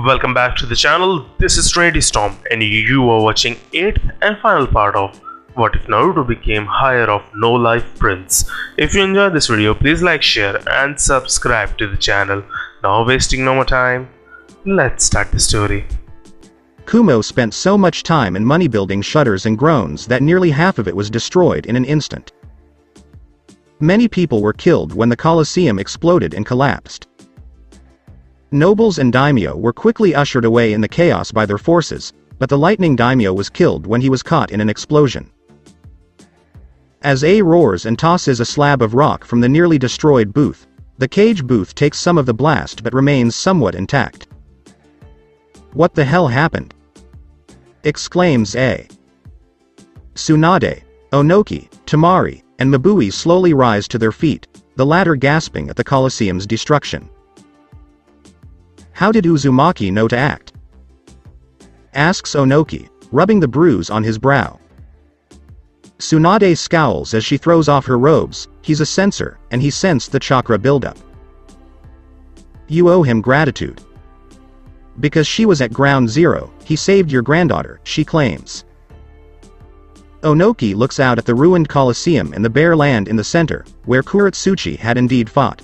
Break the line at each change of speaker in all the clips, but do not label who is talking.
Welcome back to the channel. This is Trinity Storm and you are watching 8th and final part of What If Naruto Became Heir of No Life Prince. If you enjoyed this video, please like, share and subscribe to the channel. Now wasting no more time, let's start the story.
Kumo spent so much time and money building shutters and groans that nearly half of it was destroyed in an instant. Many people were killed when the Colosseum exploded and collapsed. Nobles and daimyo were quickly ushered away in the chaos by their forces, but the lightning daimyo was killed when he was caught in an explosion. As A roars and tosses a slab of rock from the nearly destroyed booth, the cage booth takes some of the blast but remains somewhat intact. "What the hell happened?" exclaims A. Tsunade, Onoki, Tamari, and Mabui slowly rise to their feet, the latter gasping at the Colosseum's destruction. "How did Uzumaki know to act?" asks Onoki, rubbing the bruise on his brow. Tsunade scowls as she throws off her robes. He's a censor, and he sensed the chakra buildup. "You owe him gratitude. Because she was at ground zero, he saved your granddaughter," she claims. Onoki looks out at the ruined Colosseum and the bare land in the center, where Kuratsuchi had indeed fought.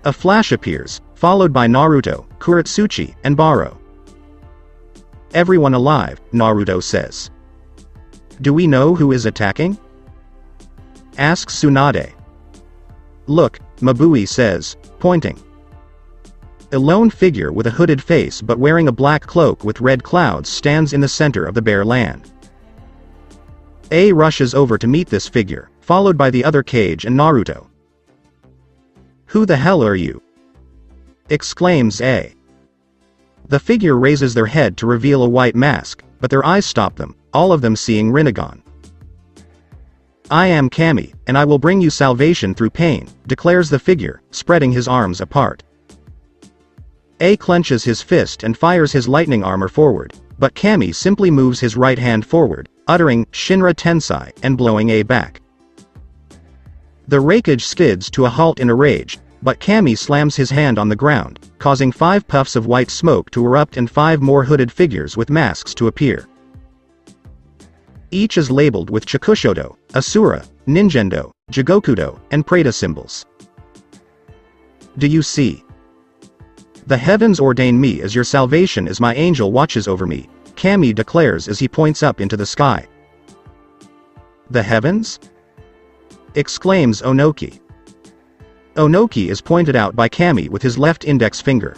A flash appears, followed by Naruto, Kuratsuchi, and Baro. "Everyone alive," Naruto says. "Do we know who is attacking?" asks Tsunade. "Look," Mabui says, pointing. A lone figure with a hooded face but wearing a black cloak with red clouds stands in the center of the bare land. A rushes over to meet this figure, followed by the other cage and Naruto. "Who the hell are you?" exclaims A. The figure raises their head to reveal a white mask, but their eyes stop them, all of them seeing Rinnegan. "I am Camy, and I will bring you salvation through pain," declares the figure, spreading his arms apart. A clenches his fist and fires his lightning armor forward, but Camy simply moves his right hand forward, uttering Shinra Tensai and blowing A back. The raikage skids to a halt in a rage, but Camy slams his hand on the ground, causing 5 puffs of white smoke to erupt and 5 more hooded figures with masks to appear. Each is labeled with Chikushodo, Asura, Ninjendo, Jigokudo, and Preta symbols. "Do you see? The heavens ordain me as your salvation as my angel watches over me," Camy declares as he points up into the sky. "The heavens?" exclaims Onoki. Onoki is pointed out by Camy with his left index finger.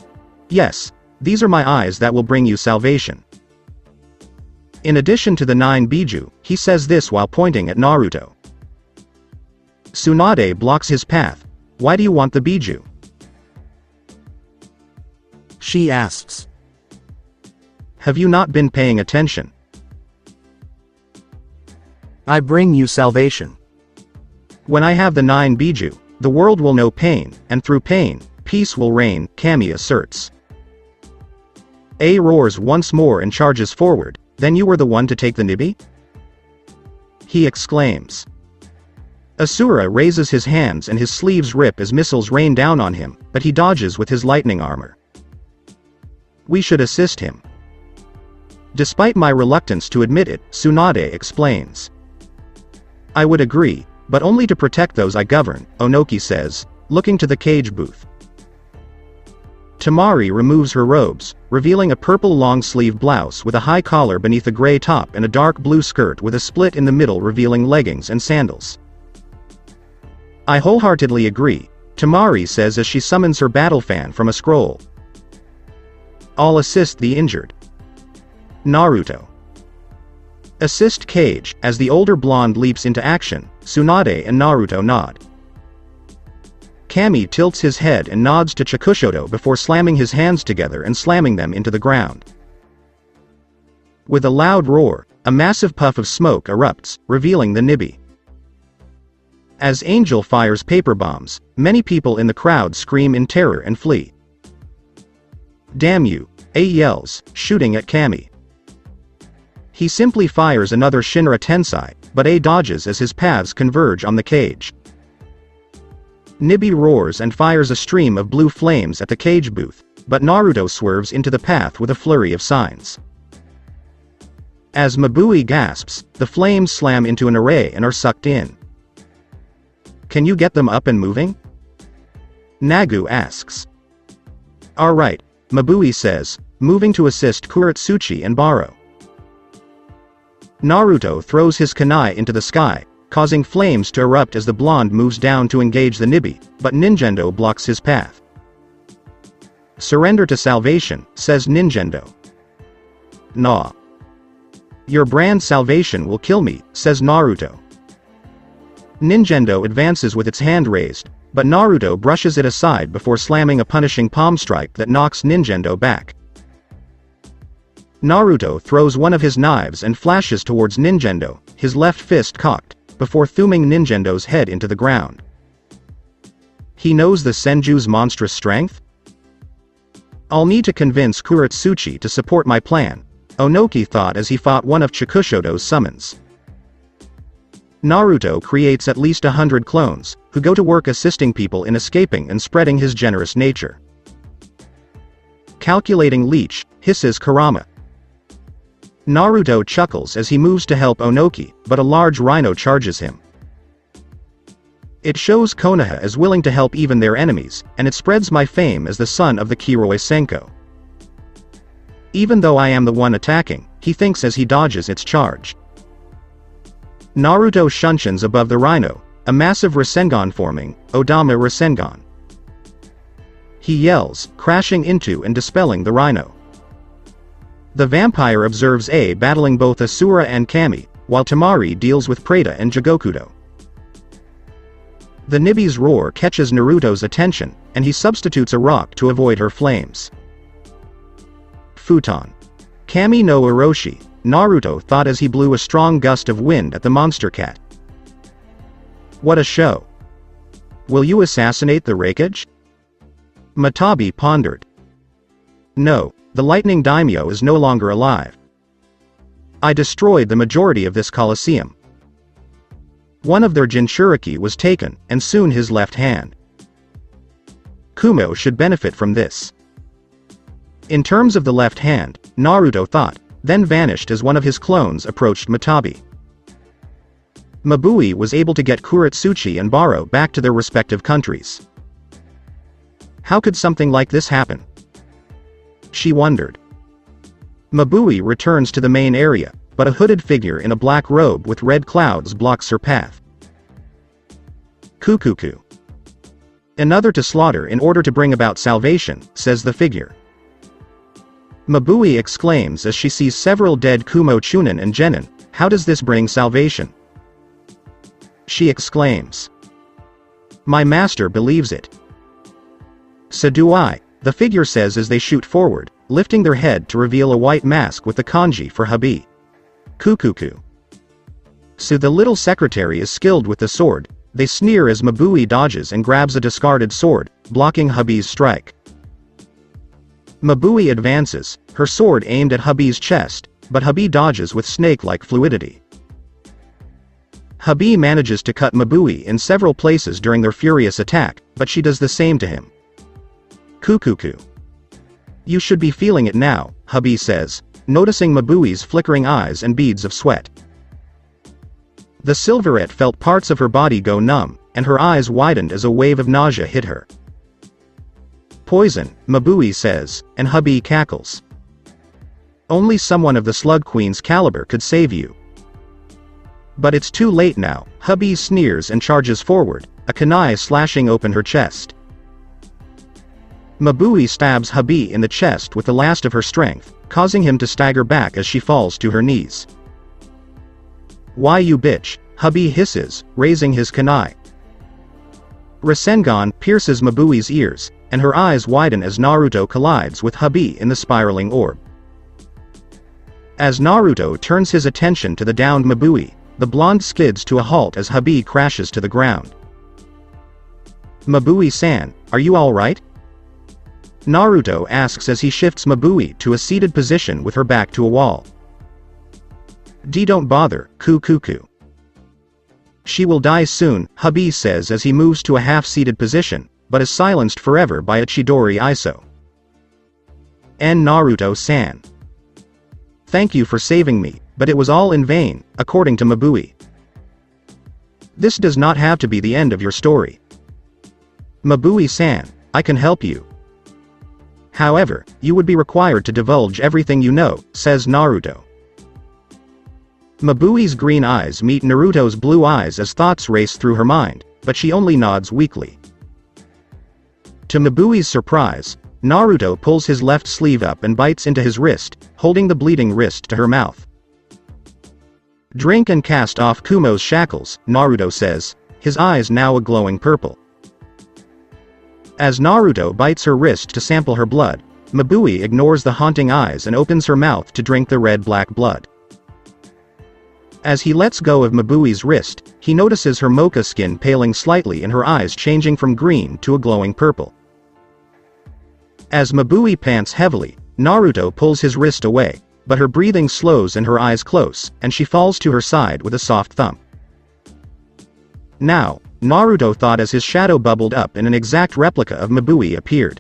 "Yes, these are my eyes that will bring you salvation." In addition to the 9 Biju, he says this while pointing at Naruto. Tsunade blocks his path. "Why do you want the Biju?" she asks. "Have you not been paying attention? I bring you salvation. When I have the 9 Biju, the world will know pain, and through pain, peace will reign," Camy asserts. A roars once more and charges forward. "Then you were the one to take the Nibi?" he exclaims. Asura raises his hands and his sleeves rip as missiles rain down on him, but he dodges with his lightning armor. "We should assist him." Despite my reluctance to admit it, Tsunade explains. "I would agree, but only to protect those I govern," Onoki says, looking to the cage booth. Tamari removes her robes, revealing a purple long-sleeve blouse with a high collar beneath a gray top and a dark blue skirt with a split in the middle revealing leggings and sandals. "I wholeheartedly agree," Tamari says as she summons her battle fan from a scroll. "I'll assist the injured." Naruto. Assist cage. As the older blonde leaps into action, Tsunade and Naruto nod. Camy tilts his head and nods to Chikushodo before slamming his hands together and slamming them into the ground. With a loud roar, a massive puff of smoke erupts, revealing the Nibi. As Angel fires paper bombs, many people in the crowd scream in terror and flee. "Damn you," A yells, shooting at Camy. He simply fires another Shinra Tensai, but A dodges as his paths converge on the cage. Nibi roars and fires a stream of blue flames at the cage booth, but Naruto swerves into the path with a flurry of signs. As Mabui gasps, the flames slam into an array and are sucked in. Can you get them up and moving? Nagu asks. Alright, Mabui says, moving to assist Kuretsuchi and Baro. Naruto throws his kunai into the sky, causing flames to erupt as the blonde moves down to engage the Nibi, but Ninjendo blocks his path. Surrender to salvation, says Ninjendo. Nah. Your brand salvation will kill me, says Naruto. Ninjendo advances with its hand raised, but Naruto brushes it aside before slamming a punishing palm strike that knocks Ninjendo back. Naruto throws one of his knives and flashes towards Ninjendo, his left fist cocked, before thumbing Ninjendo's head into the ground. He knows the Senju's monstrous strength? I'll need to convince Kuretsuchi to support my plan, Onoki thought as he fought one of Chikushodo's summons. Naruto creates at least 100 clones, who go to work assisting people in escaping and spreading his generous nature. Calculating leech, hisses Kurama. Naruto chuckles as he moves to help Onoki, but a large rhino charges him. It shows Konoha is willing to help even their enemies, and it spreads my fame as the son of the Kiroi Senko. Even though I am the one attacking, he thinks as he dodges its charge. Naruto shunshins above the rhino, a massive Rasengan forming, Odama Rasengan. He yells, crashing into and dispelling the rhino. The vampire observes A battling both Asura and Camy, while Tamari deals with Preta and Jigokudo. The Nibi's roar catches Naruto's attention, and he substitutes a rock to avoid her flames. Futon. Camy no Oroshi, Naruto thought as he blew a strong gust of wind at the monster cat. What a show. Will you assassinate the Raikage? Matabi pondered. No, the lightning daimyo is no longer alive. I destroyed the majority of this Colosseum. One of their Jinchuriki was taken, and soon his left hand. Kumo should benefit from this. In terms of the left hand, Naruto thought, then vanished as one of his clones approached Matabi. Mabui was able to get Kuretsuchi and Baro back to their respective countries. How could something like this happen? She wondered. Mabui returns to the main area, but a hooded figure in a black robe with red clouds blocks her path. Kukuku. Another to slaughter in order to bring about salvation, says the figure. Mabui exclaims as she sees several dead Kumo Chunin and Genin. How does this bring salvation? She exclaims. My master believes it. So do I, the figure says as they shoot forward, lifting their head to reveal a white mask with the kanji for Habi. Kukuku. So the little secretary is skilled with the sword. They sneer as Mabui dodges and grabs a discarded sword, blocking Habi's strike. Mabui advances, her sword aimed at Habi's chest, but Habi dodges with snake-like fluidity. Habi manages to cut Mabui in several places during their furious attack, but she does the same to him. Kukuku. You should be feeling it now, Habi says, noticing Mabui's flickering eyes and beads of sweat. The Silverette felt parts of her body go numb, and her eyes widened as a wave of nausea hit her. Poison, Mabui says, and Habi cackles. Only someone of the Slug Queen's caliber could save you. But it's too late now, Habi sneers and charges forward, a kunai slashing open her chest. Mabui stabs Habi in the chest with the last of her strength, causing him to stagger back as she falls to her knees. Why you bitch, Habi hisses, raising his kunai. Rasengan pierces Mabui's ears, and her eyes widen as Naruto collides with Habi in the spiraling orb. As Naruto turns his attention to the downed Mabui, the blonde skids to a halt as Habi crashes to the ground. Mabui-san, are you alright? Naruto asks as he shifts Mabui to a seated position with her back to a wall. Don't bother, Kukuku. She will die soon, Habi says as he moves to a half-seated position, but is silenced forever by a Chidori Iso. N. Naruto-san. Thank you for saving me, but it was all in vain, according to Mabui. This does not have to be the end of your story. Mabui-san, I can help you. However, you would be required to divulge everything you know, says Naruto. Mabui's green eyes meet Naruto's blue eyes as thoughts race through her mind, but she only nods weakly. To Mabui's surprise, Naruto pulls his left sleeve up and bites into his wrist, holding the bleeding wrist to her mouth. Drink and cast off Kumo's shackles, Naruto says, his eyes now a glowing purple. As Naruto bites her wrist to sample her blood, Mabui ignores the haunting eyes and opens her mouth to drink the red-black blood. As he lets go of Mabui's wrist, he notices her mocha skin paling slightly and her eyes changing from green to a glowing purple. As Mabui pants heavily, Naruto pulls his wrist away, but her breathing slows and her eyes close, and she falls to her side with a soft thump. Now, Naruto thought as his shadow bubbled up and an exact replica of Mabui appeared.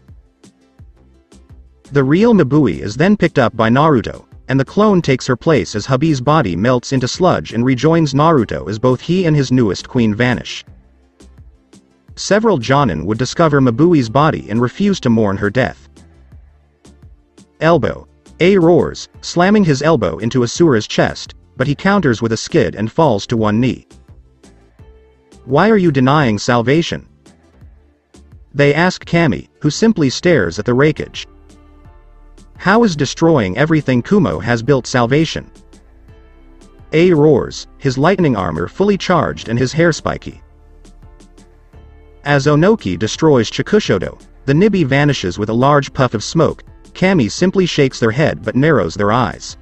The real Mabui is then picked up by Naruto, and the clone takes her place as hubby's body melts into sludge and rejoins Naruto as both he and his newest queen vanish. Several Jonin would discover Mabui's body and refuse to mourn her death. Elbow. A roars, slamming his elbow into Asura's chest, but he counters with a skid and falls to one knee. Why are you denying salvation? They ask Camy, who simply stares at the wreckage. How is destroying everything Kumo has built salvation? A roars, his lightning armor fully charged and his hair spiky. As Onoki destroys Chikushodo, the Nibi vanishes with a large puff of smoke. Camy simply shakes their head but narrows their eyes.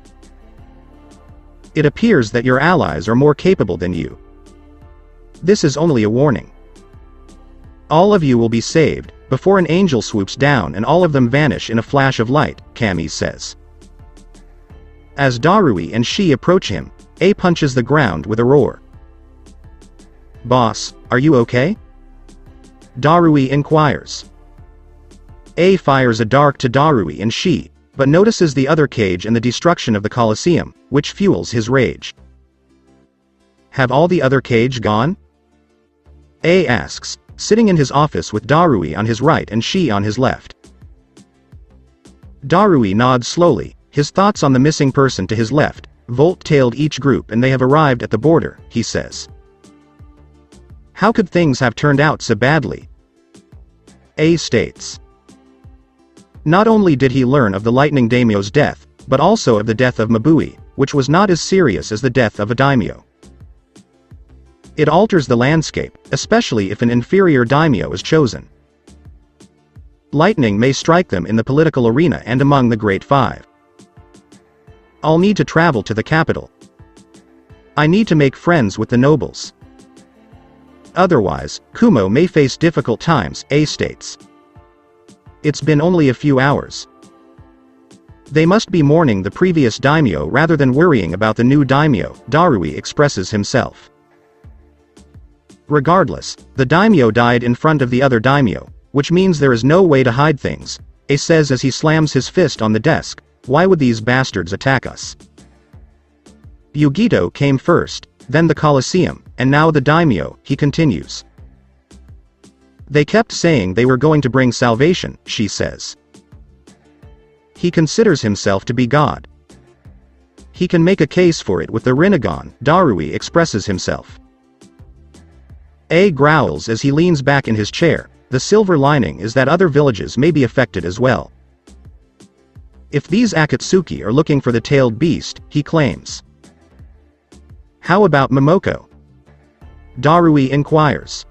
It appears that your allies are more capable than you. This is only a warning. All of you will be saved, before an angel swoops down and all of them vanish in a flash of light, Camy says. As Darui and she approach him, A punches the ground with a roar. Boss, are you okay? Darui inquires. A fires a dart to Darui and she, but notices the other cage and the destruction of the Colosseum, which fuels his rage. Have all the other cage gone? A asks, sitting in his office with Darui on his right and she on his left. Darui nods slowly, his thoughts on the missing person to his left, volt-tailed each group and they have arrived at the border, he says. How could things have turned out so badly? A states. Not only did he learn of the Lightning Daimyo's death, but also of the death of Mabui, which was not as serious as the death of a daimyo. It alters the landscape, especially if an inferior daimyo is chosen. Lightning may strike them in the political arena and among the Great Five. I'll need to travel to the capital. I need to make friends with the nobles. Otherwise, Kumo may face difficult times, A states. It's been only a few hours. They must be mourning the previous daimyo rather than worrying about the new daimyo, Darui expresses himself. Regardless, the daimyo died in front of the other daimyo, which means there is no way to hide things, A says as he slams his fist on the desk. Why would these bastards attack us? Yugito came first, then the Colosseum, and now the daimyo, he continues. They kept saying they were going to bring salvation, she says. He considers himself to be God. He can make a case for it with the Rinnegan, Darui expresses himself. A growls as he leans back in his chair. The silver lining is that other villages may be affected as well. If these Akatsuki are looking for the tailed beast, he claims. How about Momoko? Darui inquires.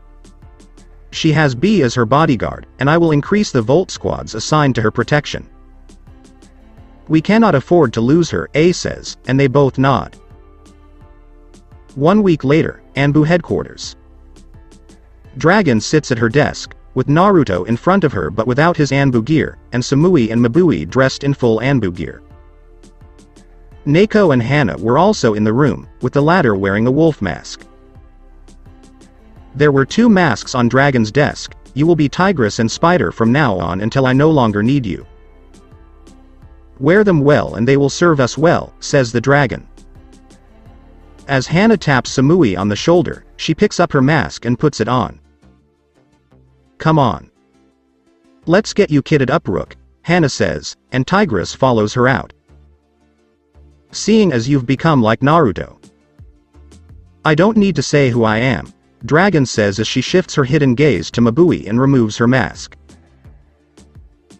She has B as her bodyguard, and I will increase the Volt squads assigned to her protection. We cannot afford to lose her, A says, and they both nod. 1 week later, Anbu headquarters. Dragon sits at her desk, with Naruto in front of her but without his Anbu gear, and Samui and Mabui dressed in full Anbu gear. Neko and Hana were also in the room, with the latter wearing a wolf mask. There were 2 masks on Dragon's desk. You will be Tigress and Spider from now on until I no longer need you. Wear them well and they will serve us well, says the dragon. As Hana taps Samui on the shoulder, she picks up her mask and puts it on. Come on. Let's get you kitted up, Rook, Hana says, and Tigress follows her out. Seeing as you've become like Naruto. I don't need to say who I am, Dragon says as she shifts her hidden gaze to Mabui and removes her mask.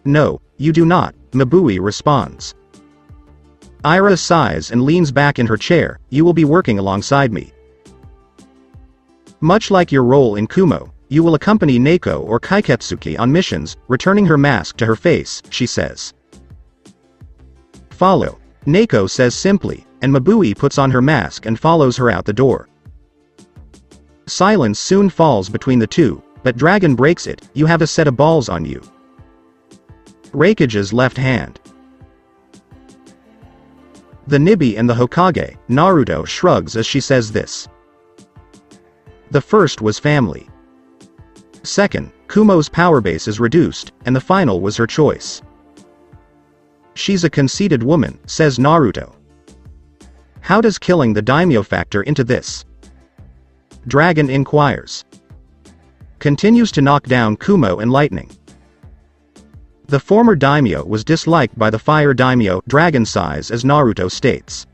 No, you do not, Mabui responds. Ira sighs and leans back in her chair. You will be working alongside me. Much like your role in Kumo, you will accompany Neko or Kaiketsuki on missions, returning her mask to her face, she says. Follow, Neko says simply, and Mabui puts on her mask and follows her out the door. Silence soon falls between the two, but Dragon breaks it. You have a set of balls on you. Raikage's left hand. The Nibi and the Hokage, Naruto shrugs as she says this. The first was family. Second, Kumo's power base is reduced, and the final was her choice. She's a conceited woman, says Naruto. How does killing the daimyo factor into this? Dragon inquires. Continues to knock down Kumo and lightning. The former daimyo was disliked by the fire daimyo, Dragon sighs as Naruto states.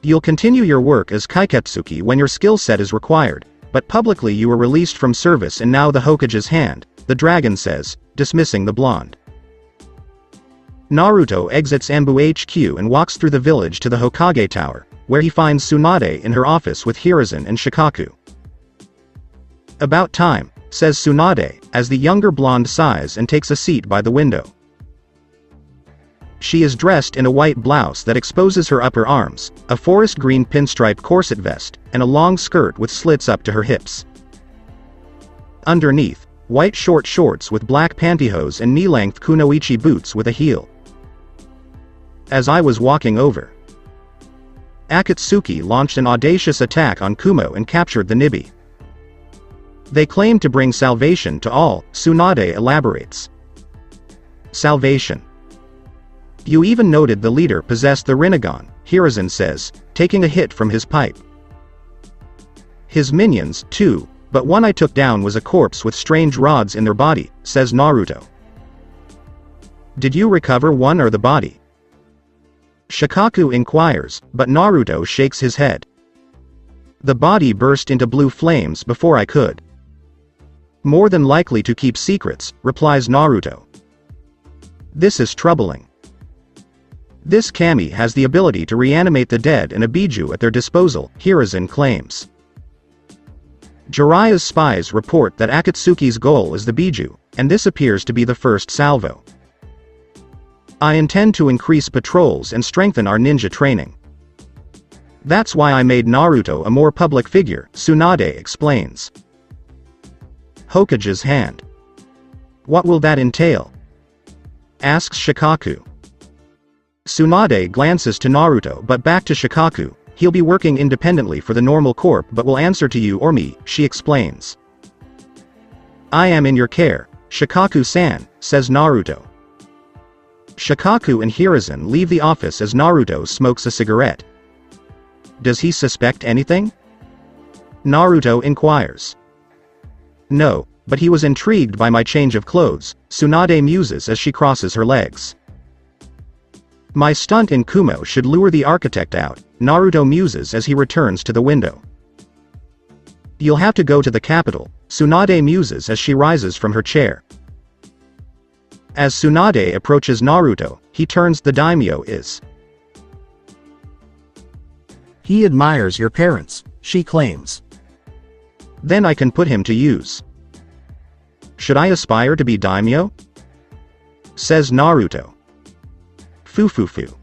You'll continue your work as Kaiketsuki when your skill set is required, but publicly you were released from service and now the Hokage's hand, the dragon says, dismissing the blonde. Naruto exits Anbu HQ and walks through the village to the Hokage Tower, where he finds Tsunade in her office with Hiruzen and Shikaku. About time, says Tsunade, as the younger blonde sighs and takes a seat by the window. She is dressed in a white blouse that exposes her upper arms, a forest green pinstripe corset vest, and a long skirt with slits up to her hips. Underneath, white short shorts with black pantyhose and knee-length kunoichi boots with a heel. As I was walking over, Akatsuki launched an audacious attack on Kumo and captured the Nibi. They claim to bring salvation to all, Tsunade elaborates. Salvation. You even noted the leader possessed the Rinnegan, Hiruzen says, taking a hit from his pipe. His minions, too, but one I took down was a corpse with strange rods in their body, says Naruto. Did you recover one or the body? Shikaku inquires, but Naruto shakes his head. The body burst into blue flames before I could. More than likely to keep secrets, replies Naruto. This is troubling. This Camy has the ability to reanimate the dead and a biju at their disposal, Hiruzen claims. Jiraiya's spies report that Akatsuki's goal is the biju, and this appears to be the first salvo. I intend to increase patrols and strengthen our ninja training. That's why I made Naruto a more public figure, Tsunade explains. Hokage's hand. What will that entail? Asks Shikaku. Tsunade glances to Naruto but back to Shikaku. He'll be working independently for the normal corp but will answer to you or me, she explains. I am in your care, Shikaku-san, says Naruto. Shikaku and Hiruzen leave the office as Naruto smokes a cigarette. Does he suspect anything? Naruto inquires. No, but he was intrigued by my change of clothes, Tsunade muses as she crosses her legs. My stunt in Kumo should lure the architect out, Naruto muses as he returns to the window. You'll have to go to the capital, Tsunade muses as she rises from her chair. As Tsunade approaches Naruto, he turns. The daimyo is.
He admires your parents, she claims.
Then I can put him to use. Should I aspire to be daimyo? Says Naruto. Fufufu.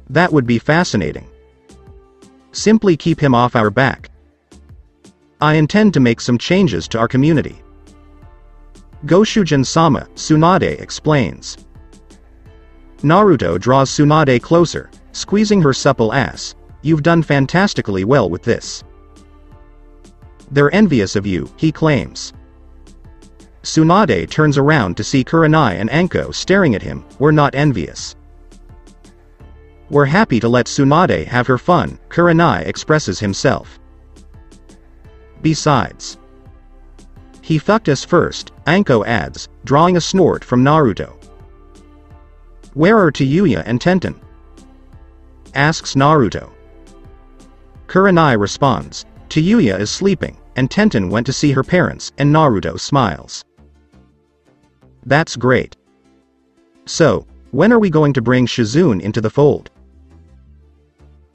That would be fascinating. Simply keep him off our back. I intend to make some changes to our community. Goshujin-sama, Tsunade explains. Naruto draws Tsunade closer, squeezing her supple ass. You've done fantastically well with this. They're envious of you, he claims. Tsunade turns around to see Kurenai and Anko staring at him. "We're not envious. We're happy to let Tsunade have her fun," Kurenai expresses himself. "Besides, he fucked us first," Anko adds, drawing a snort from Naruto. "Where are Tayuya and Tenten?" asks Naruto. Kurenai responds, "Tayuya is sleeping, and Tenten went to see her parents," and Naruto smiles. "That's great. So, when are we going to bring Shizune into the fold?"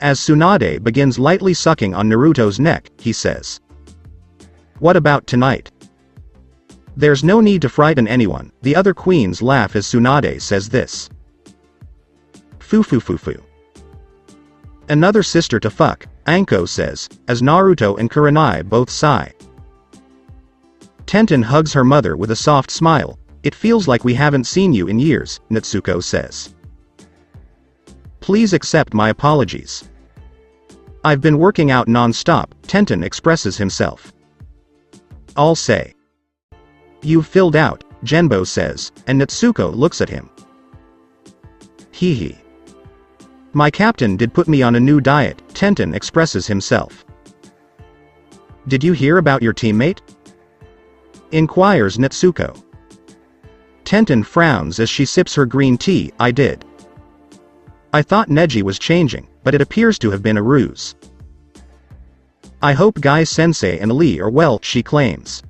As Tsunade begins lightly sucking on Naruto's neck, he says, "What about tonight?" "There's no need to frighten anyone," the other queens laugh as Tsunade says this. "Foo. Another sister to fuck," Anko says, as Naruto and Kurenai both sigh. Tenten hugs her mother with a soft smile. "It feels like we haven't seen you in years," Natsuko says. "Please accept my apologies. I've been working out non-stop," Tenten expresses himself. "I'll say. You've filled out," Genbo says, and Natsuko looks at him. "Hee. My captain did put me on a new diet," Tenten expresses himself. "Did you hear about your teammate?" inquires Natsuko. Tenten frowns as she sips her green tea. "I did. I thought Neji was changing, but it appears to have been a ruse. I hope Guy-sensei and Lee are well," she claims.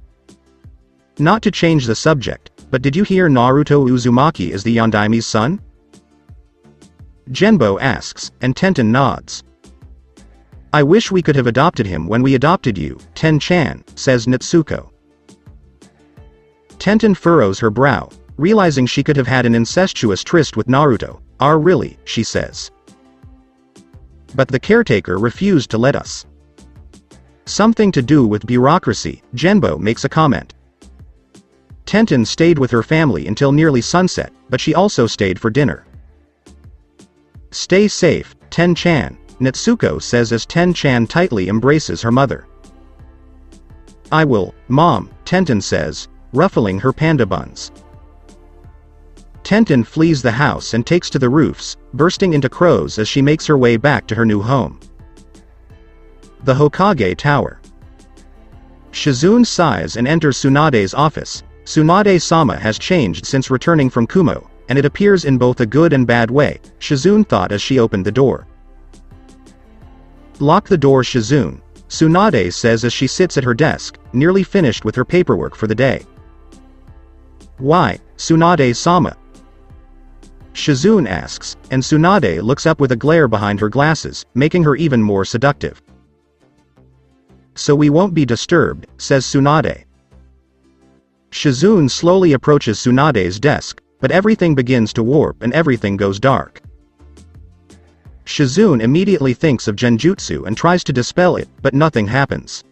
"Not to change the subject, but did you hear Naruto Uzumaki is the Yondaime's son?" Genbo asks, and Tenten nods. "I wish we could have adopted him when we adopted you, Ten-chan," says Natsuko. Tenten furrows her brow, realizing she could have had an incestuous tryst with Naruto. Really," she says. "But the caretaker refused to let us." "Something to do with bureaucracy," Genbo makes a comment. Tenten stayed with her family until nearly sunset, but she also stayed for dinner. "Stay safe, Ten-chan," Natsuko says as Ten-chan tightly embraces her mother. "I will, Mom," Tenten says, ruffling her panda buns. Tenten flees the house and takes to the roofs, bursting into crows as she makes her way back to her new home. The Hokage Tower. Shizune sighs and enters Tsunade's office. Tsunade-sama has changed since returning from Kumo, and it appears in both a good and bad way, Shizune thought as she opened the door. "Lock the door, Shizune," Tsunade says as she sits at her desk, nearly finished with her paperwork for the day. "Why, Tsunade-sama?" Shizune asks, and Tsunade looks up with a glare behind her glasses, making her even more seductive. "So we won't be disturbed," says Tsunade. Shizune slowly approaches Tsunade's desk, but everything begins to warp and everything goes dark. Shizune immediately thinks of Genjutsu and tries to dispel it, but nothing happens.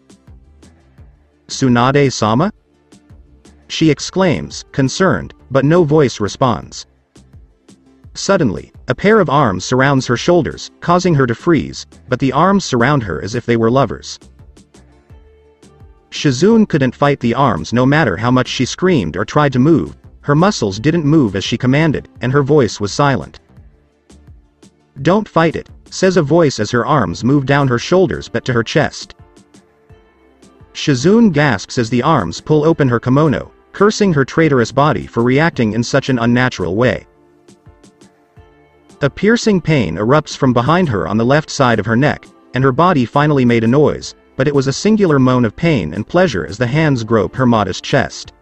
"Tsunade-sama?" she exclaims, concerned, but no voice responds. Suddenly, a pair of arms surrounds her shoulders, causing her to freeze, but the arms surround her as if they were lovers. Shizune couldn't fight the arms no matter how much she screamed or tried to move. Her muscles didn't move as she commanded, and her voice was silent. "Don't fight it," says a voice as her arms move down her shoulders but to her chest. Shizune gasps as the arms pull open her kimono, cursing her traitorous body for reacting in such an unnatural way. A piercing pain erupts from behind her on the left side of her neck, and her body finally made a noise, but it was a singular moan of pain and pleasure as the hands grope her modest chest.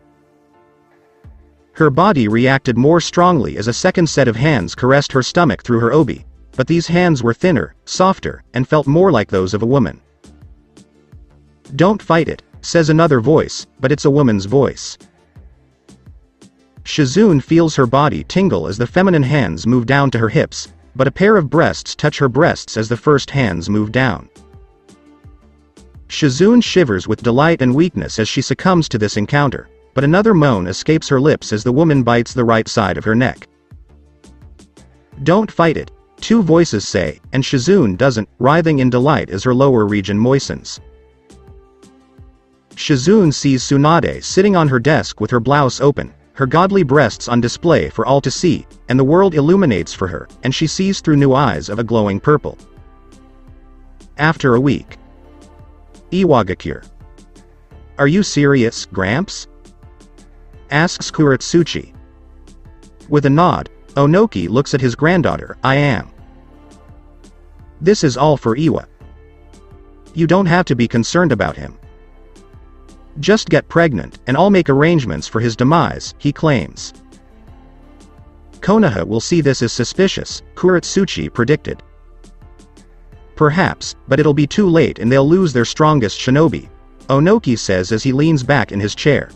Her body reacted more strongly as a second set of hands caressed her stomach through her obi, but these hands were thinner, softer, and felt more like those of a woman. "Don't fight it," says another voice, but it's a woman's voice. Shizune feels her body tingle as the feminine hands move down to her hips, but a pair of breasts touch her breasts as the first hands move down. Shizune shivers with delight and weakness as she succumbs to this encounter, but another moan escapes her lips as the woman bites the right side of her neck. "Don't fight it," two voices say, and Shizune doesn't, writhing in delight as her lower region moistens. Shizune sees Tsunade sitting on her desk with her blouse open, her godly breasts on display for all to see, and the world illuminates for her, and she sees through new eyes of a glowing purple. After a week. Iwagakure. Are you serious, Gramps? Asks Kuratsuchi. With a nod, Onoki looks at his granddaughter. I am. This is all for Iwa. You don't have to be concerned about him. Just get pregnant, and I'll make arrangements for his demise, he claims. Konoha will see this as suspicious, Kuratsuchi predicted. Perhaps, but it'll be too late and they'll lose their strongest shinobi, Onoki says as he leans back in his chair.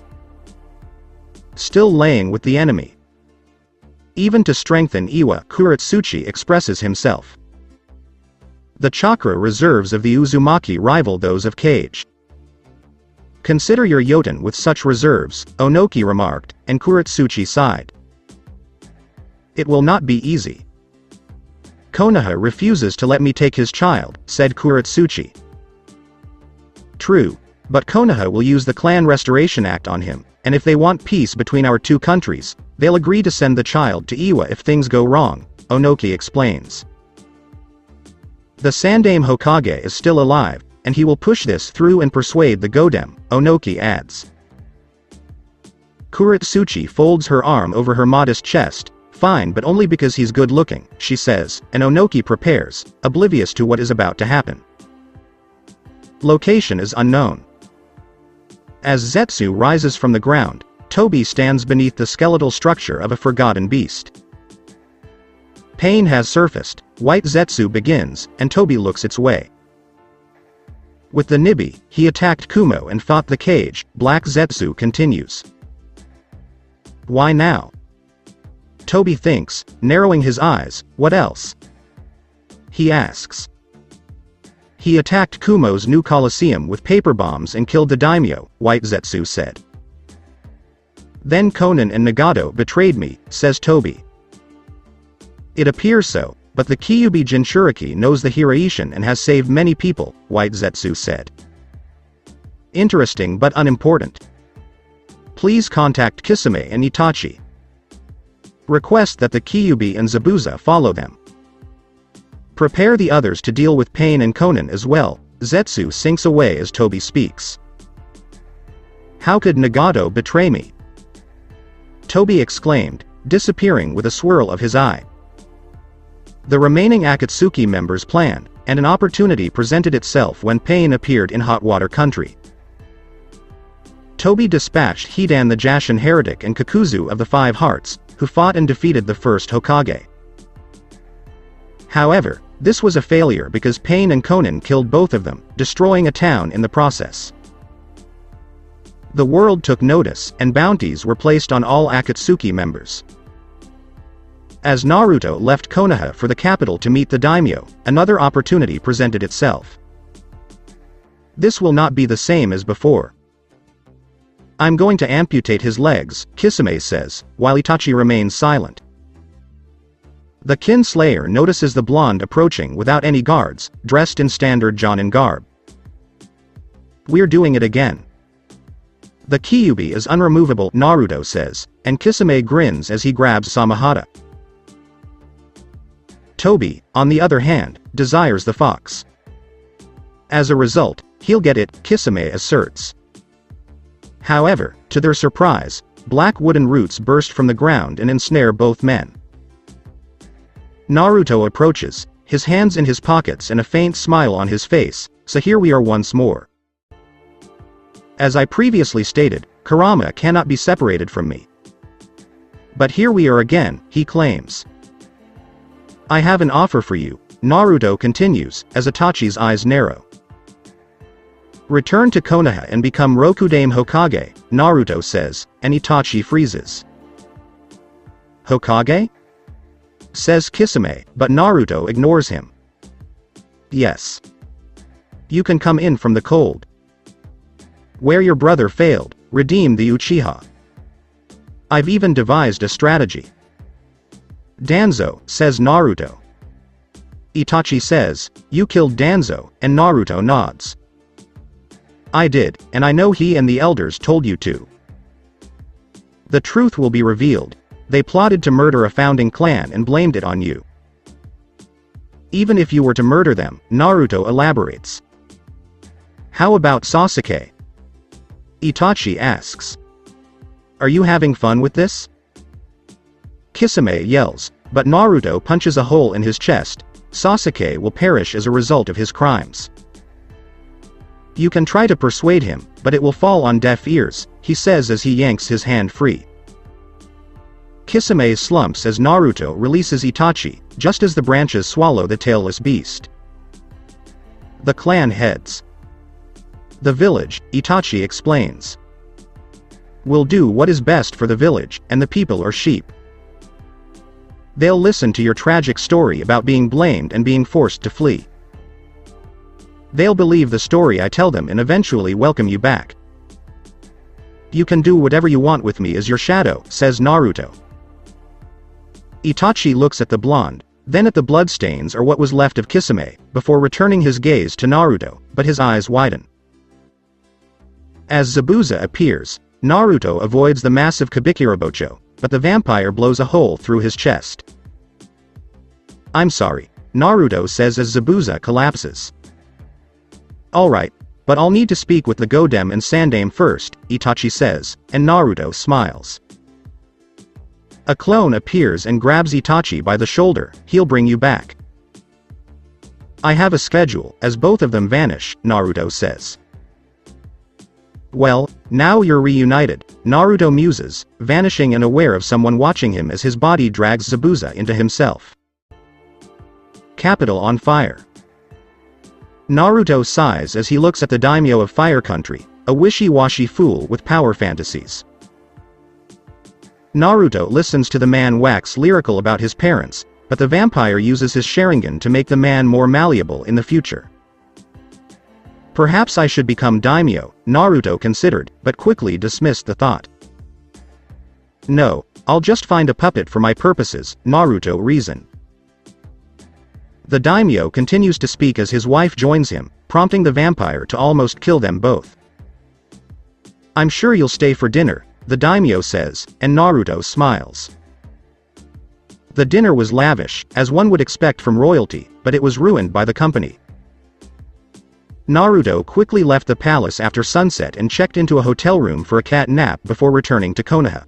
Still laying with the enemy. Even to strengthen Iwa, Kuratsuchi expresses himself. The chakra reserves of the Uzumaki rival those of Cage. Consider your Yoten with such reserves, Onoki remarked, and Kuratsuchi sighed. It will not be easy. Konoha refuses to let me take his child, said Kuratsuchi. True, but Konoha will use the Clan Restoration Act on him, and if they want peace between our two countries, they'll agree to send the child to Iwa if things go wrong, Onoki explains. The Sandaime Hokage is still alive, and he will push this through and persuade the Godem, Onoki adds. Kuratsuchi folds her arm over her modest chest. Fine, but only because he's good looking, she says, and Onoki prepares, oblivious to what is about to happen. Location is unknown. As Zetsu rises from the ground, Toby stands beneath the skeletal structure of a forgotten beast. Pain has surfaced, White Zetsu begins, and Toby looks its way. With the Nibi, he attacked Kumo and fought the cage, Black Zetsu continues. Why now? Toby thinks, narrowing his eyes, what else? He asks. He attacked Kumo's new coliseum with paper bombs and killed the daimyo, White Zetsu said. Then Konan and Nagato betrayed me, says Toby. It appears so, but the Kyuubi Jinchuriki knows the Hiraishin and has saved many people, White Zetsu said. Interesting but unimportant. Please contact Kisame and Itachi. Request that the Kyuubi and Zabuza follow them. Prepare the others to deal with Pain and Konan as well, Zetsu sinks away as Toby speaks. How could Nagato betray me? Toby exclaimed, disappearing with a swirl of his eye. The remaining Akatsuki members planned, and an opportunity presented itself when Pain appeared in Hot Water Country. Toby dispatched Hidan the Jashin heretic and Kakuzu of the Five Hearts, who fought and defeated the first Hokage. However, this was a failure because Pain and Konan killed both of them, destroying a town in the process. The world took notice, and bounties were placed on all Akatsuki members. As Naruto left Konoha for the capital to meet the daimyo, another opportunity presented itself. This will not be the same as before. I'm going to amputate his legs, Kisame says, while Itachi remains silent. The Kinslayer notices the blonde approaching without any guards, dressed in standard Jonin garb. We're doing it again. The Kyuubi is unremovable, Naruto says, and Kisame grins as he grabs Samahata. Toby, on the other hand, desires the fox. As a result, he'll get it, Kisame asserts. However, to their surprise, black wooden roots burst from the ground and ensnare both men. Naruto approaches, his hands in his pockets and a faint smile on his face, so here we are once more. As I previously stated, Kurama cannot be separated from me. But here we are again, he claims. I have an offer for you, Naruto continues, as Itachi's eyes narrow. Return to Konoha and become Rokudame Hokage, Naruto says, and Itachi freezes. Hokage? Says Kisame, but Naruto ignores him. Yes. You can come in from the cold. Where your brother failed, redeem the Uchiha. I've even devised a strategy. Danzo, says Naruto. Itachi says, you killed Danzo, and Naruto nods. I did, and I know he and the elders told you to. The truth will be revealed. They plotted to murder a founding clan and blamed it on you. Even if you were to murder them, Naruto elaborates. How about Sasuke? Itachi asks. Are you having fun with this? Kisame yells, but Naruto punches a hole in his chest. Sasuke will perish as a result of his crimes. You can try to persuade him, but it will fall on deaf ears, he says as he yanks his hand free. Kisame slumps as Naruto releases Itachi, just as the branches swallow the tailless beast. The clan heads. The village, Itachi explains. We'll do what is best for the village, and the people are sheep. They'll listen to your tragic story about being blamed and being forced to flee. They'll believe the story I tell them and eventually welcome you back. You can do whatever you want with me as your shadow, says Naruto. Itachi looks at the blonde, then at the bloodstains or what was left of Kisame, before returning his gaze to Naruto, but his eyes widen. As Zabuza appears, Naruto avoids the massive Kabikirabocho, but the vampire blows a hole through his chest. I'm sorry, Naruto says as Zabuza collapses. Alright, but I'll need to speak with the Godem and Sandame first, Itachi says, and Naruto smiles. A clone appears and grabs Itachi by the shoulder. He'll bring you back. I have a schedule, as both of them vanish, Naruto says. Well, now you're reunited, Naruto muses, vanishing and aware of someone watching him as his body drags Zabuza into himself. Capital on fire. Naruto sighs as he looks at the daimyo of Fire Country, a wishy-washy fool with power fantasies. Naruto listens to the man wax lyrical about his parents, but the vampire uses his Sharingan to make the man more malleable in the future. Perhaps I should become daimyo, Naruto considered, but quickly dismissed the thought. No, I'll just find a puppet for my purposes, Naruto reasoned. The daimyo continues to speak as his wife joins him, prompting the vampire to almost kill them both. I'm sure you'll stay for dinner, the daimyo says, and Naruto smiles. The dinner was lavish, as one would expect from royalty, but it was ruined by the company. Naruto quickly left the palace after sunset and checked into a hotel room for a cat nap before returning to Konoha.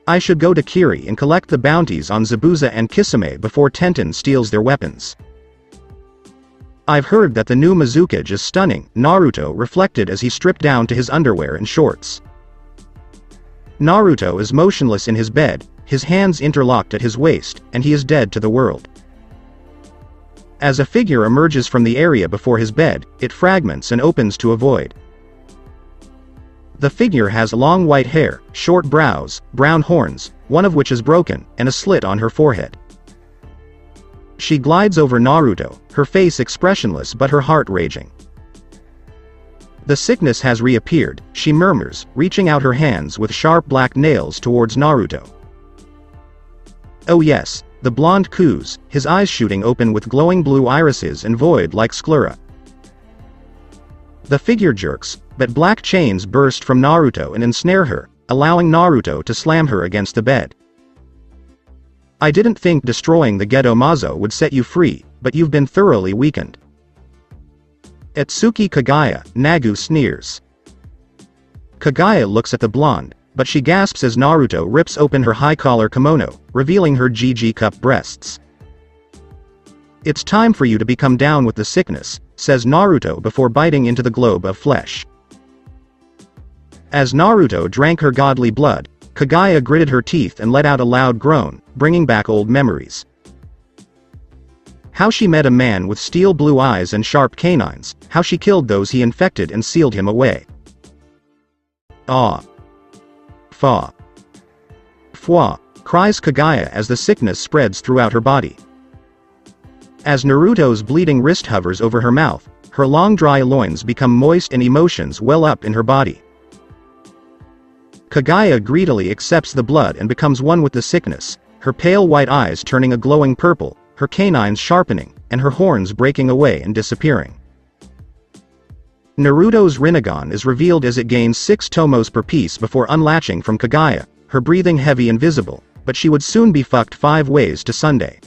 I should go to Kiri and collect the bounties on Zabuza and Kisame before Tenten steals their weapons. I've heard that the new Mizukage is stunning, Naruto reflected as he stripped down to his underwear and shorts. Naruto is motionless in his bed, his hands interlocked at his waist, and he is dead to the world. As a figure emerges from the area before his bed, it fragments and opens to a void. The figure has long white hair, short brows, brown horns, one of which is broken, and a slit on her forehead. She glides over Naruto, her face expressionless but her heart raging. The sickness has reappeared, she murmurs, reaching out her hands with sharp black nails towards Naruto. Oh yes, the blonde coos, his eyes shooting open with glowing blue irises and void like sclera. The figure jerks, but black chains burst from Naruto and ensnare her, allowing Naruto to slam her against the bed. I didn't think destroying the Gedo Mazo would set you free, but you've been thoroughly weakened. Atsuki Kaguya, Nagu sneers. Kaguya looks at the blonde, but she gasps as Naruto rips open her high-collar kimono, revealing her GG cup breasts. It's time for you to become down with the sickness, says Naruto before biting into the globe of flesh. As Naruto drank her godly blood, Kaguya gritted her teeth and let out a loud groan, bringing back old memories. How she met a man with steel blue eyes and sharp canines, how she killed those he infected and sealed him away. Ah. Fa. Fwa, cries Kaguya as the sickness spreads throughout her body. As Naruto's bleeding wrist hovers over her mouth, her long dry loins become moist and emotions well up in her body. Kaguya greedily accepts the blood and becomes one with the sickness, her pale white eyes turning a glowing purple, her canines sharpening, and her horns breaking away and disappearing. Naruto's Rinnegan is revealed as it gains 6 tomos per piece before unlatching from Kaguya, her breathing heavy and visible, but she would soon be fucked 5 ways to Sunday.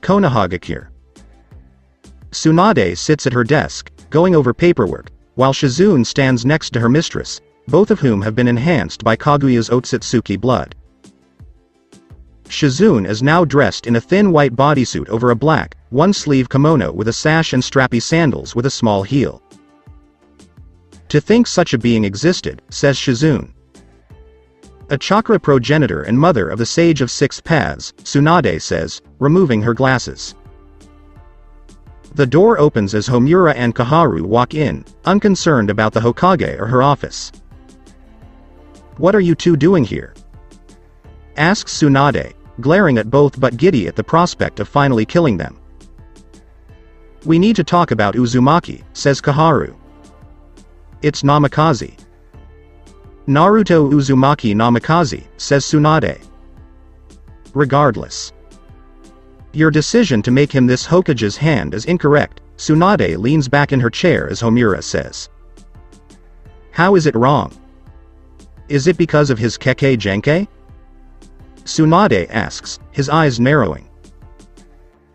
Konoha. Tsunade sits at her desk, going over paperwork, while Shizune stands next to her mistress, both of whom have been enhanced by Kaguya's Otsutsuki blood. Shizune is now dressed in a thin white bodysuit over a black, one-sleeve kimono with a sash and strappy sandals with a small heel. To think such a being existed, says Shizune. A chakra progenitor and mother of the Sage of Six Paths, Tsunade says, removing her glasses. The door opens as Homura and Kaharu walk in, unconcerned about the Hokage or her office. "What are you two doing here?" asks Tsunade, glaring at both but giddy at the prospect of finally killing them. "We need to talk about Uzumaki," says Kaharu. "It's Namikaze." "Naruto Uzumaki Namikaze," says Tsunade. "Regardless. Your decision to make him this Hokage's hand is incorrect." Tsunade leans back in her chair as Homura says. "How is it wrong? Is it because of his Kekkei Genkai?" Tsunade asks, his eyes narrowing.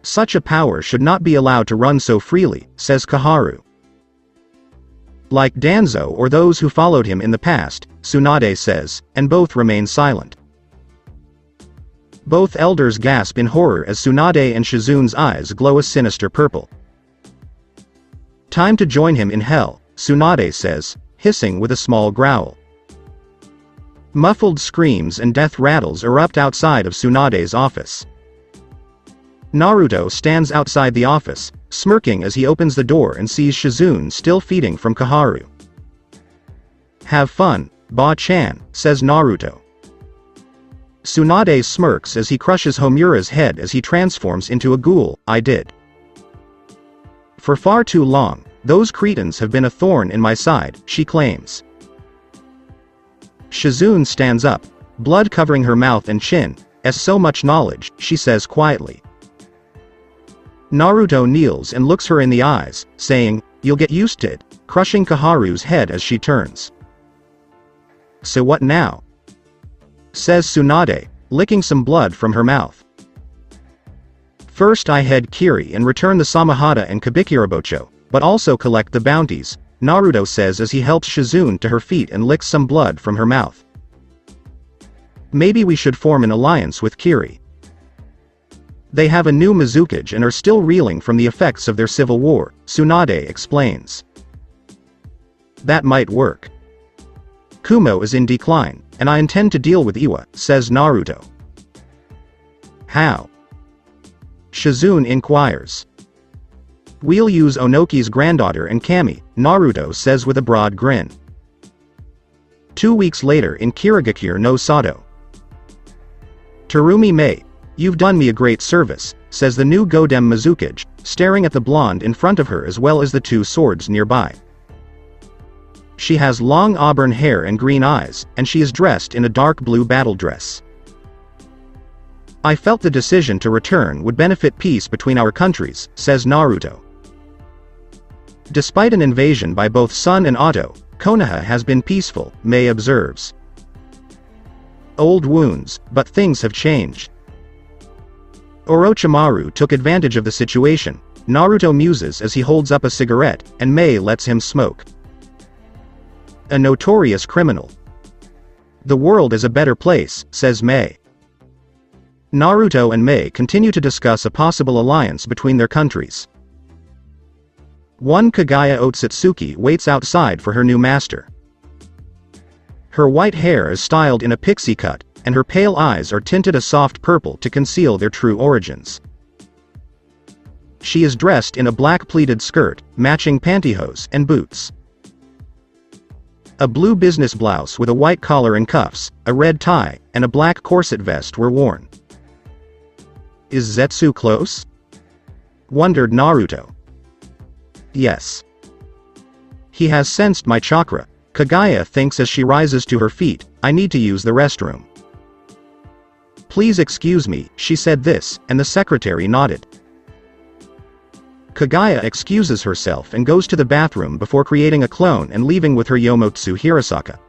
"Such a power should not be allowed to run so freely," says Kaharu. "Like Danzo or those who followed him in the past," Tsunade says, and both remain silent. Both elders gasp in horror as Tsunade and Shizune's eyes glow a sinister purple. "Time to join him in hell," Tsunade says, hissing with a small growl. Muffled screams and death rattles erupt outside of Tsunade's office. Naruto stands outside the office, smirking as he opens the door and sees Shizune still feeding from Kaharu. "Have fun, Ba-chan," says Naruto. Tsunade smirks as he crushes Homura's head as he transforms into a ghoul. "I did. For far too long, those cretins have been a thorn in my side," she claims. Shizune stands up, blood covering her mouth and chin, as so much knowledge, she says quietly. Naruto kneels and looks her in the eyes, saying, "You'll get used to it," crushing Kaharu's head as she turns. "So what now?" says Tsunade, licking some blood from her mouth. "First I head Kiri and return the Samahata and Kabikirabocho, but also collect the bounties," Naruto says as he helps Shizune to her feet and licks some blood from her mouth. "Maybe we should form an alliance with Kiri. They have a new Mizukage and are still reeling from the effects of their civil war," Tsunade explains. "That might work. Kumo is in decline, and I intend to deal with Iwa," says Naruto. "How?" Shizune inquires. "We'll use Onoki's granddaughter and Camy," Naruto says with a broad grin. 2 weeks later in Kirigakure no Sato. "Terumi Mei, you've done me a great service," says the new Godem Mizukage, staring at the blonde in front of her as well as the 2 swords nearby. She has long auburn hair and green eyes, and she is dressed in a dark blue battle dress. "I felt the decision to return would benefit peace between our countries," says Naruto. "Despite an invasion by both Sun and Otto, Konoha has been peaceful," Mei observes. "Old wounds, but things have changed." Orochimaru took advantage of the situation, Naruto muses as he holds up a cigarette, and Mei lets him smoke. "A notorious criminal. The world is a better place," says Mei. Naruto and Mei continue to discuss a possible alliance between their countries. One Kaguya Otsutsuki waits outside for her new master. Her white hair is styled in a pixie cut, and her pale eyes are tinted a soft purple to conceal their true origins. She is dressed in a black pleated skirt, matching pantyhose and boots. A blue business blouse with a white collar and cuffs, a red tie, and a black corset vest were worn. "Is Zetsu close?" wondered Naruto. "Yes. He has sensed my chakra," Kaguya thinks as she rises to her feet. "I need to use the restroom." "Please excuse me," she said this, and the secretary nodded. Kaguya excuses herself and goes to the bathroom before creating a clone and leaving with her Yomotsu Hirasaka.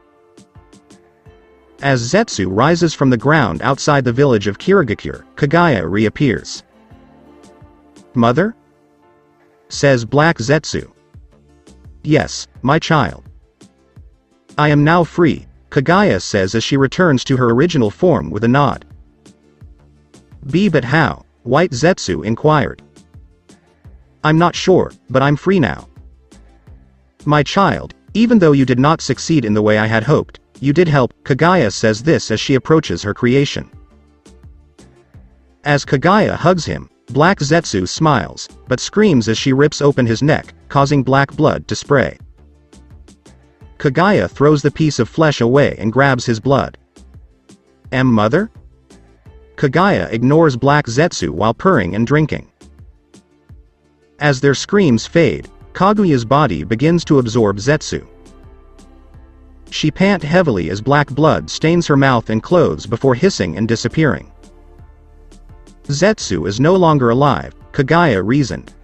As Zetsu rises from the ground outside the village of Kirigakure, Kaguya reappears. "Mother?" says Black Zetsu. "Yes, my child. I am now free," Kaguya says as she returns to her original form with a nod. "But how?" White Zetsu inquired. "I'm not sure, but I'm free now. My child, even though you did not succeed in the way I had hoped, you did help," Kaguya says this as she approaches her creation. As Kaguya hugs him, Black Zetsu smiles, but screams as she rips open his neck, causing black blood to spray. Kaguya throws the piece of flesh away and grabs his blood. "Mother?" Kaguya ignores Black Zetsu while purring and drinking. As their screams fade, Kaguya's body begins to absorb Zetsu. She pants heavily as black blood stains her mouth and clothes before hissing and disappearing. "Zetsu is no longer alive," Kaguya reasoned.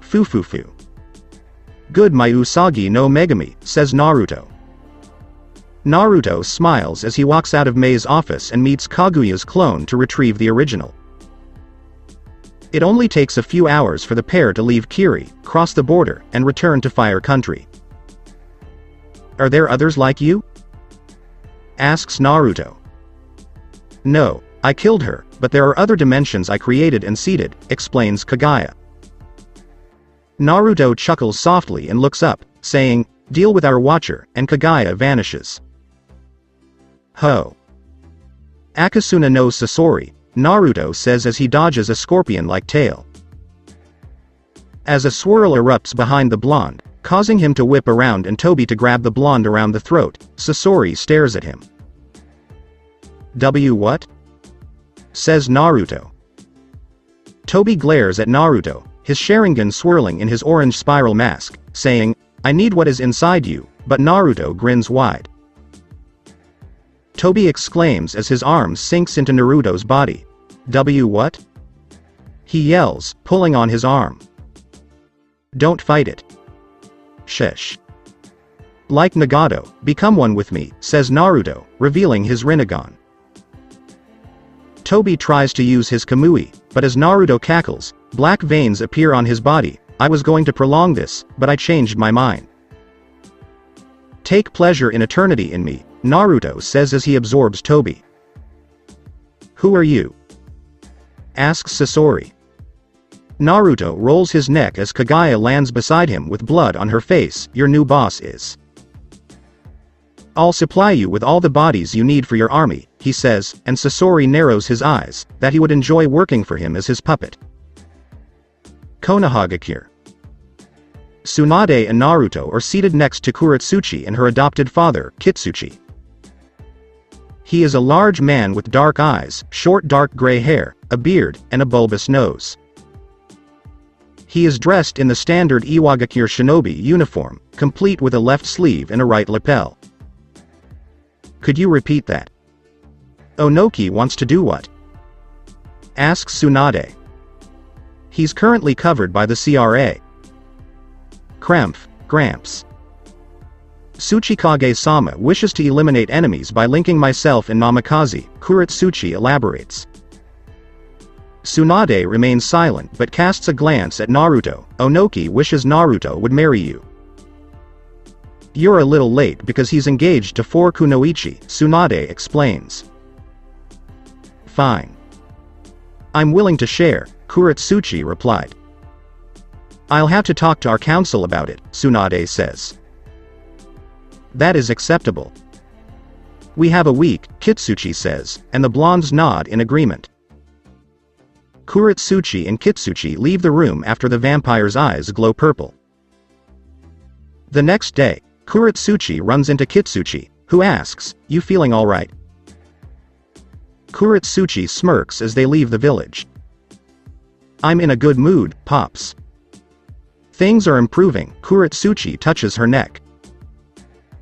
"Fufufu. Good, my Usagi no Megami," says Naruto. Naruto smiles as he walks out of Mei's office and meets Kaguya's clone to retrieve the original. It only takes a few hours for the pair to leave Kiri, cross the border, and return to Fire Country. "Are there others like you?" asks Naruto. "No, I killed her, but there are other dimensions I created and seeded," explains Kaguya. Naruto chuckles softly and looks up, saying, "Deal with our watcher," and Kaguya vanishes. "Ho. Akasuna no Sasori," Naruto says as he dodges a scorpion-like tail. As a swirl erupts behind the blonde, causing him to whip around and Toby to grab the blonde around the throat, Sasori stares at him. What?" says Naruto. Toby glares at Naruto, his Sharingan swirling in his orange spiral mask, saying, "I need what is inside you," but Naruto grins wide. Toby exclaims as his arm sinks into Naruto's body. What?" he yells, pulling on his arm. "Don't fight it. Shush. Like Nagato, become one with me," says Naruto, revealing his Rinnegan. Toby tries to use his Kamui, but as Naruto cackles, black veins appear on his body. "I was going to prolong this, but I changed my mind. Take pleasure in eternity in me," Naruto says as he absorbs Toby. "Who are you?" asks Sasori. Naruto rolls his neck as Kaguya lands beside him with blood on her face. "Your new boss is. I'll supply you with all the bodies you need for your army," he says, and Sasori narrows his eyes, that he would enjoy working for him as his puppet. Konoha. Tsunade and Naruto are seated next to Kuretsuchi and her adopted father, Kitsuchi. He is a large man with dark eyes, short dark gray hair, a beard, and a bulbous nose. He is dressed in the standard Iwagakure shinobi uniform, complete with a left sleeve and a right lapel. "Could you repeat that?" "Onoki wants to do what?" asks Tsunade. "He's currently covered by the CRA. Kremph, Gramps. Tsuchikage-sama wishes to eliminate enemies by linking myself and Namikaze," Kuretsuchi elaborates. Tsunade remains silent but casts a glance at Naruto. "Onoki wishes Naruto would marry you. You're a little late because he's engaged to 4 Kunoichi," Tsunade explains. "Fine. I'm willing to share," Kuretsuchi replied. "I'll have to talk to our council about it," Tsunade says. "That is acceptable. We have a week," Kitsuchi says, and the blondes nod in agreement. Kuretsuchi and Kitsuchi leave the room after the vampire's eyes glow purple. The next day, Kuretsuchi runs into Kitsuchi, who asks, "You feeling alright?" Kuretsuchi smirks as they leave the village. "I'm in a good mood, Pops. Things are improving." Kuretsuchi touches her neck.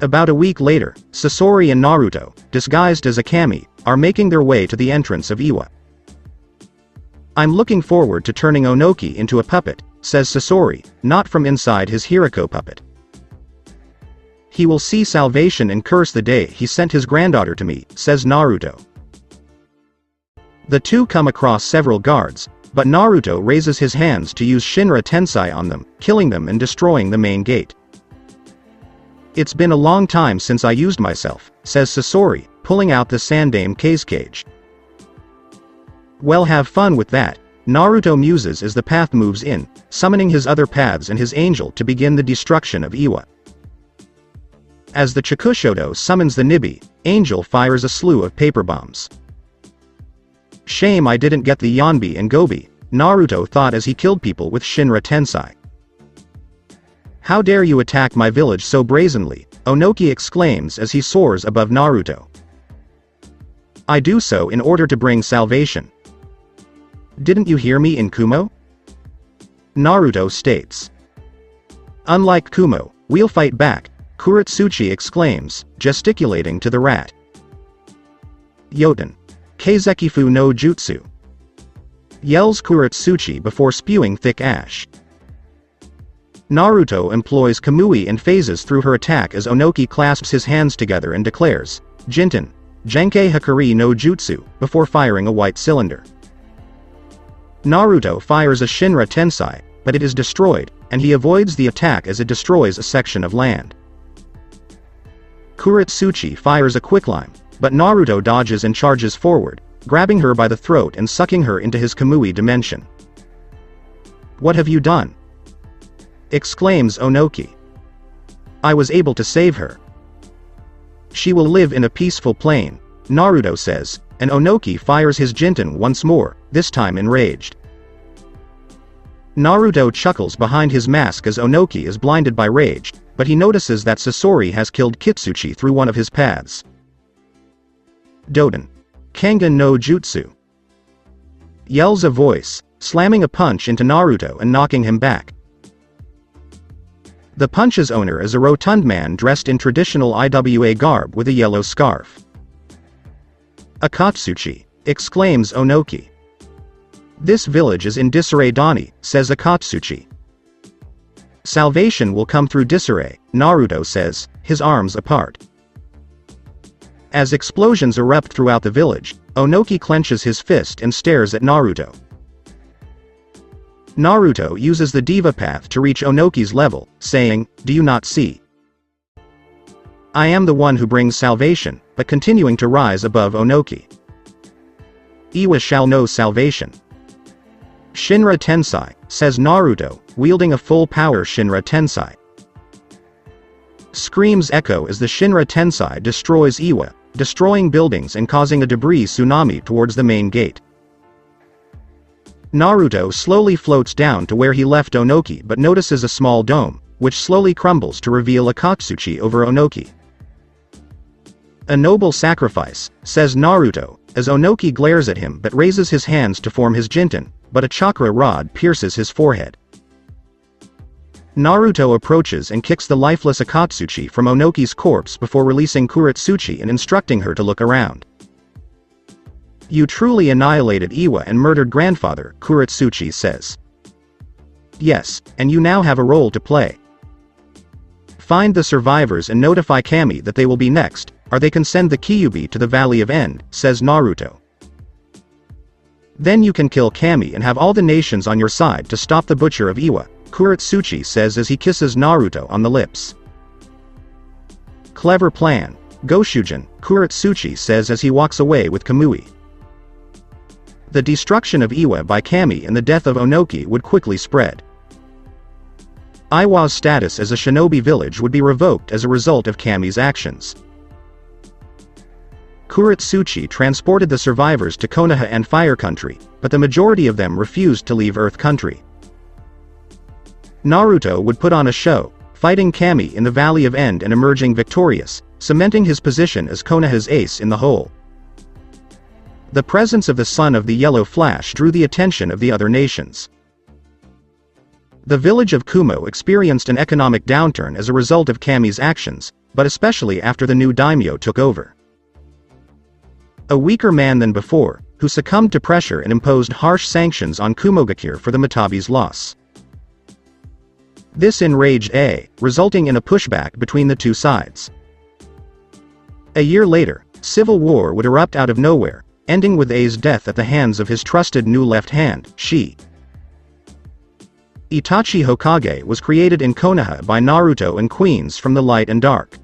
About a week later, Sasori and Naruto, disguised as a Camy, are making their way to the entrance of Iwa. I'm looking forward to turning Onoki into a puppet, says Sasori, not from inside his Hiriko puppet. He will see salvation and curse the day he sent his granddaughter to me, says Naruto. The two come across several guards, but Naruto raises his hands to use Shinra Tensei on them, killing them and destroying the main gate. It's been a long time since I used myself, says Sasori, pulling out the Sandame case cage. Well, have fun with that, Naruto muses as the path moves in, summoning his other paths and his angel to begin the destruction of Iwa. As the Chikushodo summons the Nibi, Angel fires a slew of paper bombs. Shame I didn't get the Yanbi and Gobi, Naruto thought as he killed people with Shinra Tensei. How dare you attack my village so brazenly, Onoki exclaims as he soars above Naruto. I do so in order to bring salvation. Didn't you hear me in Kumo? Naruto states. Unlike Kumo, we'll fight back, Kuretsuchi exclaims, gesticulating to the rat. Yoten. Keizekifu no Jutsu. Yells Kuretsuchi before spewing thick ash. Naruto employs Kamui and phases through her attack as Onoki clasps his hands together and declares, Jinten, Genkei Hakari no Jutsu, before firing a white cylinder. Naruto fires a Shinra Tensei, but it is destroyed, and he avoids the attack as it destroys a section of land. Kuretsuchi fires a quicklime, but Naruto dodges and charges forward, grabbing her by the throat and sucking her into his Kamui dimension. What have you done? Exclaims Onoki. I was able to save her. She will live in a peaceful plane, Naruto says, and Onoki fires his Jinten once more, this time enraged. Naruto chuckles behind his mask as Onoki is blinded by rage, but he notices that Sasori has killed Kitsuchi through one of his paths. Doden. Kengan no Jutsu. Yells a voice, slamming a punch into Naruto and knocking him back. The punch's owner is a rotund man dressed in traditional Iwa garb with a yellow scarf. Akatsuki, exclaims Onoki. This village is in disarray, Dani, says Akatsuki. Salvation will come through disarray, Naruto says, his arms apart. As explosions erupt throughout the village, Onoki clenches his fist and stares at Naruto. Naruto uses the Diva Path to reach Onoki's level, saying, Do you not see? I am the one who brings salvation, but continuing to rise above Onoki. Iwa shall know salvation. Shinra Tensei, says Naruto, wielding a full-power Shinra Tensei. Screams echo as the Shinra Tensei destroys Iwa, destroying buildings and causing a debris tsunami towards the main gate. Naruto slowly floats down to where he left Onoki but notices a small dome, which slowly crumbles to reveal Akatsuki over Onoki. A noble sacrifice, says Naruto, as Onoki glares at him but raises his hands to form his Jinten, but a chakra rod pierces his forehead. Naruto approaches and kicks the lifeless Akatsuki from Onoki's corpse before releasing Kuretsuchi and instructing her to look around. You truly annihilated Iwa and murdered grandfather, Kuretsuchi says. Yes, and you now have a role to play. Find the survivors and notify Camy that they will be next, or they can send the Kyuubi to the Valley of End, says Naruto. Then you can kill Camy and have all the nations on your side to stop the butcher of Iwa, Kuretsuchi says as he kisses Naruto on the lips. Clever plan, Goshujin, Kuretsuchi says as he walks away with Kamui. The destruction of Iwa by Camy and the death of Onoki would quickly spread. Iwa's status as a shinobi village would be revoked as a result of Camy's actions. Kuretsuchi transported the survivors to Konoha and Fire Country, but the majority of them refused to leave Earth Country. Naruto would put on a show, fighting Camy in the Valley of End and emerging victorious, cementing his position as Konoha's ace in the whole. The presence of the son of the Yellow Flash drew the attention of the other nations. The village of Kumo experienced an economic downturn as a result of Camy's actions, but especially after the new daimyo took over. A weaker man than before, who succumbed to pressure and imposed harsh sanctions on Kumogakure for the Matabi's loss. This enraged A, resulting in a pushback between the two sides. A year later, civil war would erupt out of nowhere, ending with A's death at the hands of his trusted new left hand, Shi. Itachi Hokage was created in Konoha by Naruto and Queens from the Light and Dark.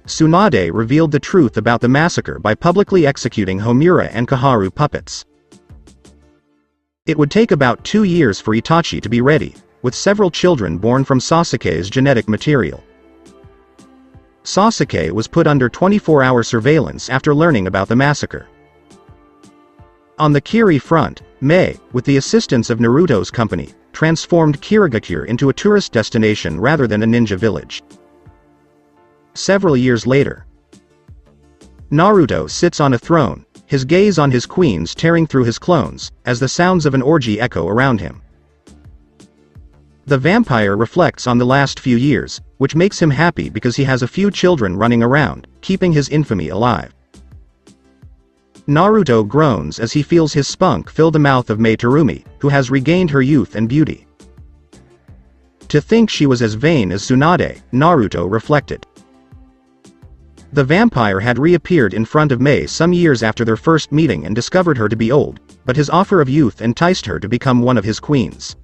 Tsunade revealed the truth about the massacre by publicly executing Homura and Kaharu puppets. It would take about 2 years for Itachi to be ready, with several children born from Sasuke's genetic material. Sasuke was put under 24-hour surveillance after learning about the massacre. On the Kiri front, Mei, with the assistance of Naruto's company, transformed Kirigakure into a tourist destination rather than a ninja village. Several years later, Naruto sits on a throne, his gaze on his queens tearing through his clones, as the sounds of an orgy echo around him. The vampire reflects on the last few years, which makes him happy because he has a few children running around, keeping his infamy alive. Naruto groans as he feels his spunk fill the mouth of Mei Terumi, who has regained her youth and beauty. To think she was as vain as Tsunade, Naruto reflected. The vampire had reappeared in front of Mei some years after their first meeting and discovered her to be old, but his offer of youth enticed her to become one of his queens.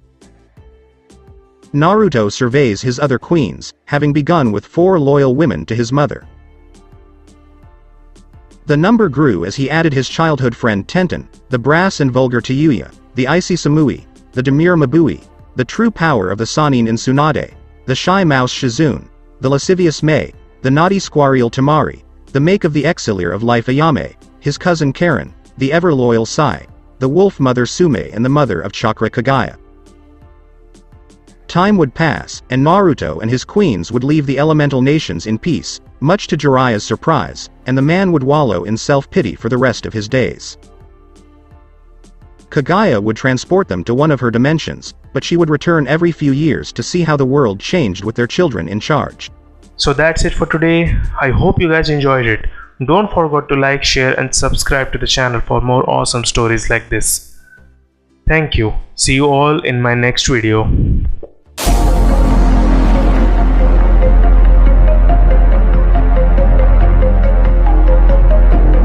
Naruto surveys his other queens, having begun with 4 loyal women to his mother. The number grew as he added his childhood friend Tenten, the brass and vulgar Tayuya, the icy Samui, the demure Mabui, the true power of the Sannin in Tsunade, the shy mouse Shizune, the lascivious Mei, the naughty squirrel Tamari, the make of the exilier of life Ayame, his cousin Karen, the ever-loyal Sai, the wolf mother Sume and the mother of Chakra Kaguya. Time would pass, and Naruto and his queens would leave the elemental nations in peace, much to Jiraiya's surprise, and the man would wallow in self-pity for the rest of his days. Kaguya would transport them to one of her dimensions, but she would return every few years to see how the world changed with their children in charge.
So that's it for today. I hope you guys enjoyed it. Don't forget to like, share and subscribe to the channel for more awesome stories like this. Thank you. See you all in my next video.